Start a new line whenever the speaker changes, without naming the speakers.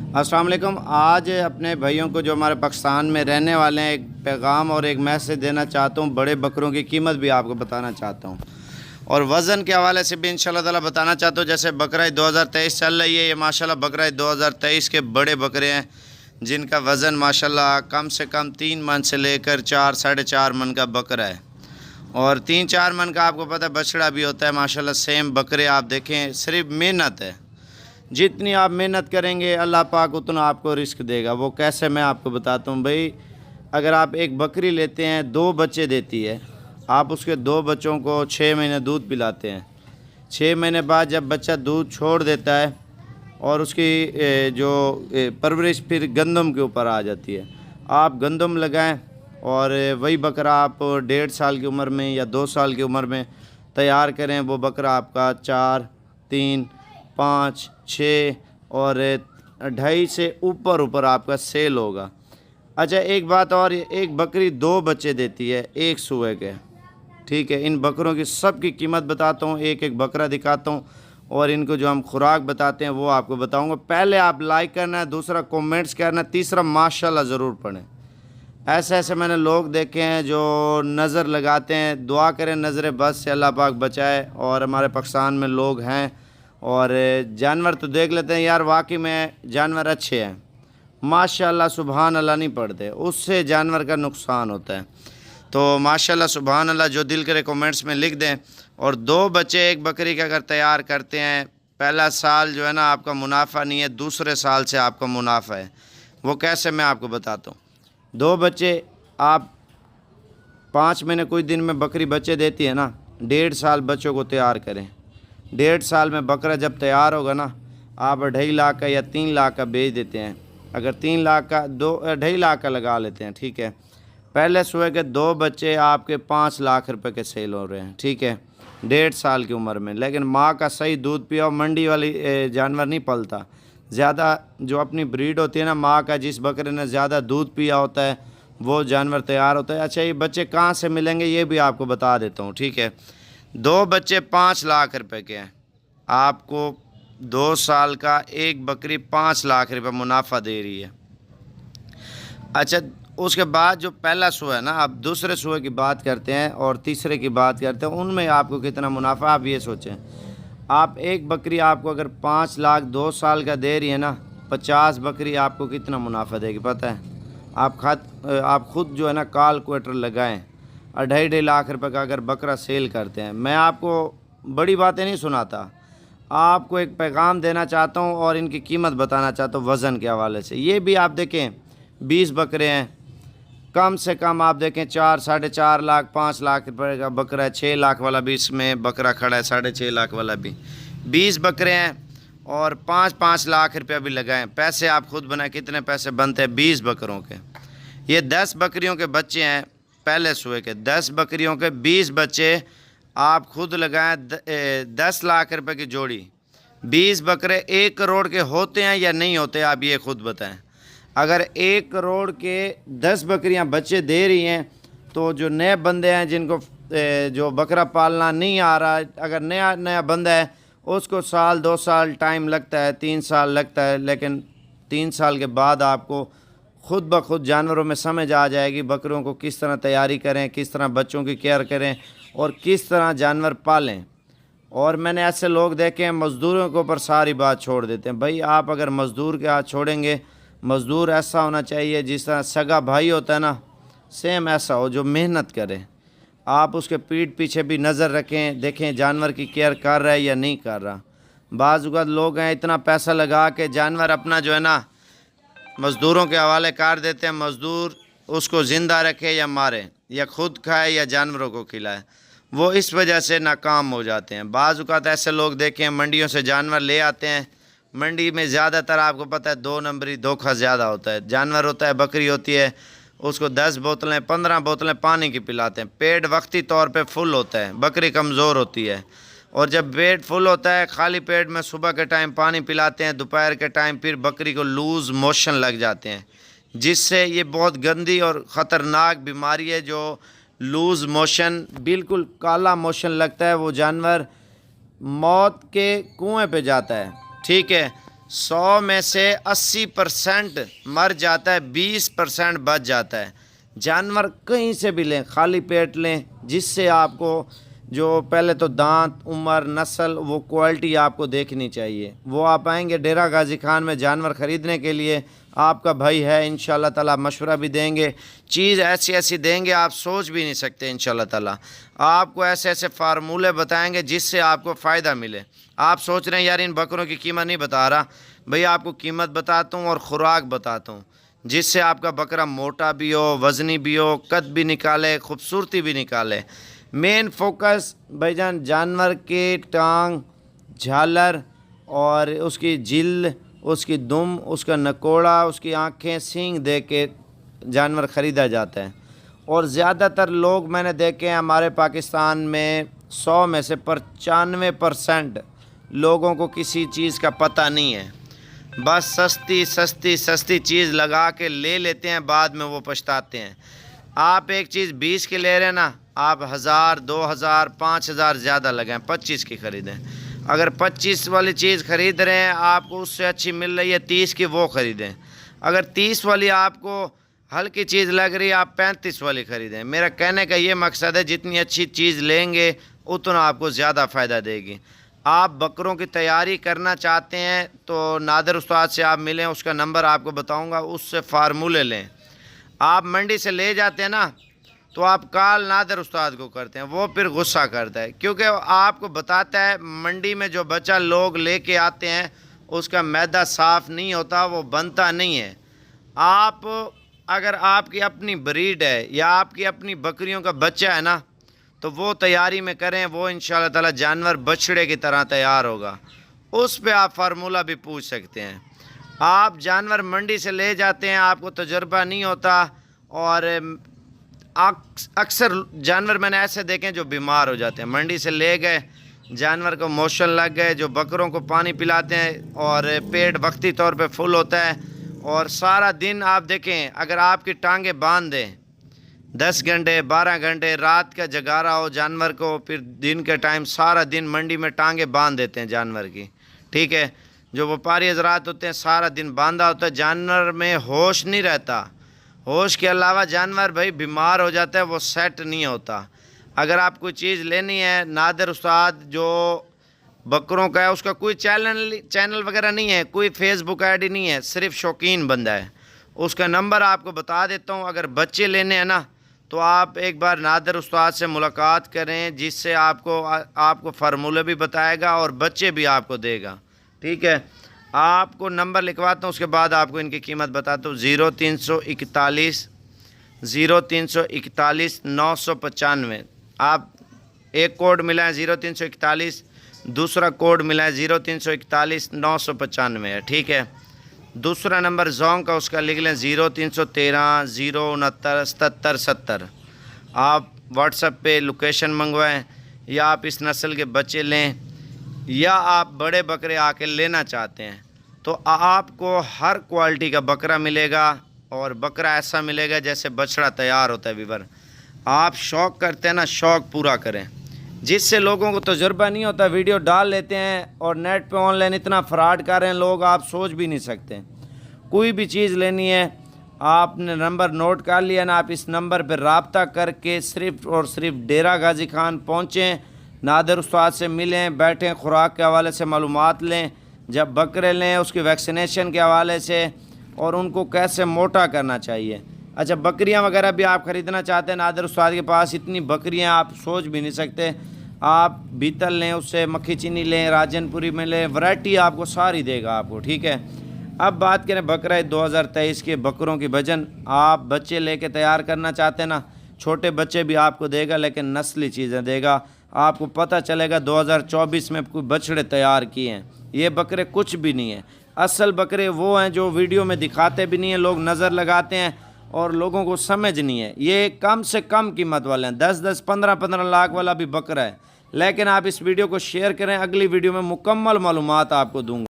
अस्सलाम वालेकुम। आज अपने भाइयों को जो हमारे पाकिस्तान में रहने वाले हैं एक पैगाम और एक मैसेज देना चाहता हूँ। बड़े बकरों की कीमत भी आपको बताना चाहता हूँ और वज़न के हवाले से भी इंशाल्लाह ताला बताना चाहता हूँ। जैसे बकरा ईद 2023 चल रही है, ये माशाल्लाह बकरा ईद 2023 के बड़े बकरे हैं जिनका वज़न माशाल्लाह कम से कम 3 मन से लेकर 4 साढ़े 4 मन का बकरा है और 3-4 मन का आपको पता है बछड़ा भी होता है माशाल्लाह। सेम बकरे आप देखें, सिर्फ मेहनत है, जितनी आप मेहनत करेंगे अल्लाह पाक उतना आपको रिस्क देगा। वो कैसे, मैं आपको बताता हूँ भाई। अगर आप एक बकरी लेते हैं, 2 बच्चे देती है, आप उसके 2 बच्चों को 6 महीने दूध पिलाते हैं। 6 महीने बाद जब बच्चा दूध छोड़ देता है और उसकी जो परवरिश फिर गंदम के ऊपर आ जाती है। आप गंदम लगाएं और वही बकरा आप 1.5 साल की उम्र में या 2 साल की उम्र में तैयार करें। वो बकरा आपका 4, 3, 5, 6 और 2.5 से ऊपर आपका सेल होगा। अच्छा, एक बात और, एक बकरी 2 बच्चे देती है एक सूए के, ठीक है। इन बकरों की सब की कीमत बताता हूँ, एक एक बकरा दिखाता हूँ और इनको जो हम खुराक बताते हैं वो आपको बताऊँगा। पहले आप लाइक करना है, दूसरा कमेंट्स करना है, तीसरा माशाल्लाह ज़रूर पढ़ें। ऐसे मैंने लोग देखे हैं जो नज़र लगाते हैं। दुआ करें नज़र बस से अल्लाह पाक बचाए। और हमारे पाकिस्तान में लोग हैं और जानवर तो देख लेते हैं यार, वाकई में जानवर अच्छे हैं माशाल्लाह, सुबहान अल्लाह नहीं पढ़ते, उससे जानवर का नुकसान होता है। तो माशाल्लाह सुबहान अल्लाह, जो दिल करे कमेंट्स में लिख दें। और 2 बच्चे एक बकरी के अगर तैयार करते हैं, पहला साल जो है ना आपका मुनाफा नहीं है, दूसरे साल से आपका मुनाफा है। वो कैसे, मैं आपको बताता हूँ। 2 बच्चे आप 5 महीने कुछ दिन में बकरी बच्चे देती है ना, 1.5 साल बच्चों को तैयार करें। 1.5 साल में बकरा जब तैयार होगा ना, आप 2.5 लाख का या 3 लाख का बेच देते हैं। अगर 3 लाख का 2.5 लाख का लगा लेते हैं, ठीक है। पहले सुबह के 2 बच्चे आपके 5 लाख रुपए के सेल हो रहे हैं, ठीक है, 1.5 साल की उम्र में। लेकिन माँ का सही दूध पिया, मंडी वाली जानवर नहीं पलता ज़्यादा। जो अपनी ब्रीड होती है ना माँ का, जिस बकरे ने ज़्यादा दूध पिया होता है वो जानवर तैयार होता है। अच्छा, ये बच्चे कहाँ से मिलेंगे ये भी आपको बता देता हूँ, ठीक है। 2 बच्चे 5 लाख रुपए के हैं, आपको 2 साल का एक बकरी 5 लाख रुपए मुनाफा दे रही है। अच्छा, उसके बाद जो पहला सुबह है ना, आप दूसरे सुबह की बात करते हैं और तीसरे की बात करते हैं, उनमें आपको कितना मुनाफा, आप ये सोचें। आप एक बकरी आपको अगर 5 लाख 2 साल का दे रही है ना, 50 बकरी आपको कितना मुनाफा देगी पता है? आप खुद जो है ना कैलकुलेटर लगाएं। 2.5 लाख रुपए का अगर बकरा सेल करते हैं, मैं आपको बड़ी बातें नहीं सुनाता, आपको एक पैगाम देना चाहता हूं और इनकी कीमत बताना चाहता हूं वज़न के हवाले से। ये भी आप देखें 20 बकरे हैं, कम से कम आप देखें 4 साढ़े 4 लाख 5 लाख रुपए का बकरा है। 6 लाख वाला भी इसमें बकरा खड़ा है, 6.5 लाख वाला भी। 20 बकरे हैं और 5-5 लाख रुपया भी लगाएं। पैसे आप खुद बनाएं, कितने पैसे बनते हैं 20 बकरों के। ये 10 बकरियों के बच्चे हैं पहले सुबह के, 10 बकरियों के 20 बच्चे आप खुद लगाएं। 10 लाख रुपए की जोड़ी। 20 बकरे 1 करोड़ के होते हैं या नहीं होते, आप ये खुद बताएं। अगर 1 करोड़ के 10 बकरियां बच्चे दे रही हैं तो जो नए बंदे हैं जिनको जो बकरा पालना नहीं आ रहा, अगर नया बंदा है उसको साल 2 साल टाइम लगता है, 3 साल लगता है, लेकिन 3 साल के बाद आपको खुद ब खुद जानवरों में समझ आ जाएगी बकरियों को किस तरह तैयारी करें, किस तरह बच्चों की केयर करें और किस तरह जानवर पालें। और मैंने ऐसे लोग देखे हैं मज़दूरों के ऊपर सारी बात छोड़ देते हैं। भाई आप अगर मज़दूर के हाथ छोड़ेंगे, मज़दूर ऐसा होना चाहिए जिस तरह सगा भाई होता है ना, सेम ऐसा हो जो मेहनत करे। आप उसके पीठ पीछे भी नज़र रखें, देखें जानवर की केयर कर रहा है या नहीं कर रहा। बाज़ औक़ात लोग हैं इतना पैसा लगा के जानवर अपना जो है ना मज़दूरों के हवाले कर देते हैं। मज़दूर उसको ज़िंदा रखे या मारे या खुद खाए या जानवरों को खिलाए, वो इस वजह से नाकाम हो जाते हैं। बाज़ औक़ात ऐसे लोग देखे हैं मंडियों से जानवर ले आते हैं, मंडी में ज़्यादातर आपको पता है 2 नंबरी धोखा ज़्यादा होता है। जानवर होता है, बकरी होती है, उसको 10 बोतलें 15 बोतलें पानी की पिलाते हैं, पेट वक्ती तौर पे फुल होता है, बकरी कमज़ोर होती है। और जब पेट फुल होता है खाली पेट में सुबह के टाइम पानी पिलाते हैं, दोपहर के टाइम फिर बकरी को लूज़ मोशन लग जाते हैं, जिससे ये बहुत गंदी और ख़तरनाक बीमारी है जो लूज़ मोशन, बिल्कुल काला मोशन लगता है, वो जानवर मौत के कुएं पे जाता है, ठीक है। 100 میں سے 80% مر جاتا ہے، 20% بچ جاتا ہے۔ جانور کہیں سے بھی لیں، خالی پیٹ لیں، جس سے آپ کو جو پہلے تو دانت، عمر، نسل، وہ کوالٹی آپ کو دیکھنی چاہیے۔ وہ آپ آئیں گے ڈیرہ غازی خان میں جانور خریدنے کے لیے، آپ کا بھائی ہے، انشاءاللہ تعالیٰ مشورہ بھی دیں گے، چیز ایسی ایسی دیں گے آپ سوچ بھی نہیں سکتے انشاءاللہ تعالیٰ۔ آپ کو ایسے ایسے فارمولے بتائیں گے جس سے آپ کو فائدہ ملے۔ آپ سوچ رہے ہیں یار ان بکروں کی قیمت نہیں بتا رہا، بھئی آپ کو قیمت بتاتا ہوں اور خوراک بتاتا ہوں، جس سے آپ کا بکرا موٹا بھی ہو، وزنی بھی ہو، قد بھی نکالے، خوبصورتی بھی نکالے۔ مین فوکس بھائی جان جانور کے ٹانگ، جھالر اور اس کی جلد، اس کی دم، اس کا نکوڑا، اس کی آنکھیں، سینگ دیکھ کے جانور خریدا جاتا ہے۔ اور زیادہ تر لوگ میں نے دیکھے ہیں ہمارے پاکستان میں 100 میں سے 95% لوگوں کو کسی چیز کا پتہ نہیں ہے، بس سستی چیز لگا کے لے لیتے ہیں، بعد میں وہ پچھتاتے ہیں۔ آپ ایک چیز 20 کی لے رہے ہیں نا، آپ 1000، 2000، 5000 زیادہ لگائیں، 25 کی خریدیں۔ اگر 25 والی چیز خرید رہے ہیں آپ کو اس سے اچھی مل رہی ہے 30 کی، وہ خریدیں۔ اگر 30 والی آپ کو ہلکی چیز لگ رہی ہے آپ 35 والی خریدیں۔ میرا کہنے کا یہ مقصد ہے جتنی اچھی چیز لیں گے اتنا آپ کو زیادہ فائدہ دے گی۔ آپ بکروں کی تیاری کرنا چاہتے ہیں تو نادر استاد سے آپ ملیں، اس کا نمبر آپ کو بتاؤں گا، اس سے فارمولے لیں۔ آپ منڈی سے لے جاتے ہیں نا تو آپ کال نادر استاد کو کرتے ہیں، وہ پھر غصہ کرتا ہے، کیونکہ آپ کو بتاتا ہے منڈی میں جو بچہ لوگ لے کے آتے ہیں اس کا میدہ صاف نہیں ہوتا، وہ بنتا نہیں ہے۔ آپ اگر آپ کی اپنی بریڈ ہے یا آپ کی اپنی بکریوں کا بچہ ہے نا تو وہ تیاری میں کریں، وہ انشاءاللہ تعالی جانور بچڑے کی طرح تیار ہوگا۔ اس پہ آپ فارمولہ بھی پوچھ سکتے ہیں۔ آپ جانور منڈی سے لے جاتے ہیں، آپ کو تجربہ نہیں ہوتا، اور اکثر جانور میں نے ایسے دیکھیں جو بیمار ہو جاتے ہیں۔ منڈی سے لے گئے، جانور کو موشن لگ گئے، جو بکروں کو پانی پلاتے ہیں اور پیٹ وقتی طور پہ فل ہوتا ہے، اور سارا دن آپ دیکھیں اگر آپ کی ٹانگیں باندھ دیں 10 گھنٹے 12 گھنٹے، رات کا جگارہ ہو جانور کو، پھر دن کے ٹائم سارا دن منڈی میں ٹانگیں باندھ دیتے ہیں جانور کی، ٹھیک ہے، جو وپاری حضرات ہوتے ہیں سارا دن باندھا ہوتا ہے، جانور میں ہوش نہیں رہتا، ہوش کے علاوہ جانور بھائی بیمار ہو جاتا ہے، وہ سیٹ نہیں ہوتا۔ اگر آپ کوئی چیز لینی ہے، نادر استاد جو بکروں کا ہے اس کا کوئی چینل وغیرہ نہیں ہے، کوئی فیس بک آئی ڈی نہیں ہے، صرف شوقین بندہ ہے۔ اس کا نمبر آپ کو بتا دیتا ہوں، اگر بچے لینے ہیں نا تو آپ ایک بار نادر استاد سے ملاقات کریں، جس سے آپ کو فارمولے بھی بتائے گا اور بچے بھی آپ کو دے گا، ٹھیک ہے۔ آپ کو نمبر لکھواتا ہوں، اس کے بعد آپ کو ان کی قیمت بتاتا ہوں۔ 0341 995۔ آپ ایک کوڈ ملا ہے 0341، دوسرا کوڈ ملا ہے 0341 995 ہے، ٹھیک ہے۔ دوسرا نمبر زونگ کا اس کا لکھ لیں 0313 069 77 70۔ آپ واٹس ایپ پہ لوکیشن منگوائیں، یا آپ اس نسل کے بچے لیں، یا آپ بڑے بکرے آ کے لینا چاہتے ہیں تو آپ کو ہر کوالٹی کا بکرا ملے گا، اور بکرا ایسا ملے گا جیسے بچڑا تیار ہوتا ہے۔ ویور آپ شوق کرتے ہیں نا، شوق پورا کریں، جس سے لوگوں کو تجربہ نہیں ہوتا، ویڈیو ڈال لیتے ہیں اور نیٹ پہ آن لائن اتنا فراڈ کر رہے ہیں لوگ، آپ سوچ بھی نہیں سکتے۔ کوئی بھی چیز لینی ہے آپ نے نمبر نوٹ کر لیا نا، آپ اس نمبر پہ رابطہ کر کے صرف اور صرف ڈیرہ غازی خان پہنچیں، نادر استاد سے ملیں، بیٹھیں، خوراک کے حوالے سے معلومات لیں، جب بکرے لیں اس کی ویکسینیشن کے حوالے سے، اور ان کو کیسے موٹا کرنا چاہیے۔ اچھا بکریاں وغیرہ بھی آپ خریدنا چاہتے ہیں، نادر استاد کے پاس اتنی بکریاں آپ سوچ بھی نہیں سکتے۔ آپ بیتل لیں، اس سے مکھی چینی لیں، راجن پوری میں لیں، ورائٹی آپ کو ساری دے گا آپ کو، ٹھیک ہے۔ اب بات کریں بقرہ 2023 کے بکروں کی وزن، آپ بچے لے کے تیار کرنا چاہتے ہیں نا، چھوٹے بچے بھی آپ کو دے گا لیکن نسلی چیزیں دے گا، آپ کو پتہ چلے گا 2024 میں کوئی بچڑے تیار کیے ہیں۔ یہ بکرے کچھ بھی نہیں ہیں، اصل بکرے وہ ہیں جو ویڈیو میں دکھاتے بھی نہیں ہیں، لوگ نظر لگاتے ہیں اور لوگوں کو سمجھ نہیں ہے۔ یہ کم سے کم قیمت والے ہیں، 10 15 لاکھ والا بھی بکرا ہے، لیکن آپ اس ویڈیو کو شیئر کریں، اگلی ویڈیو میں مکمل معلومات آپ کو دوں گا۔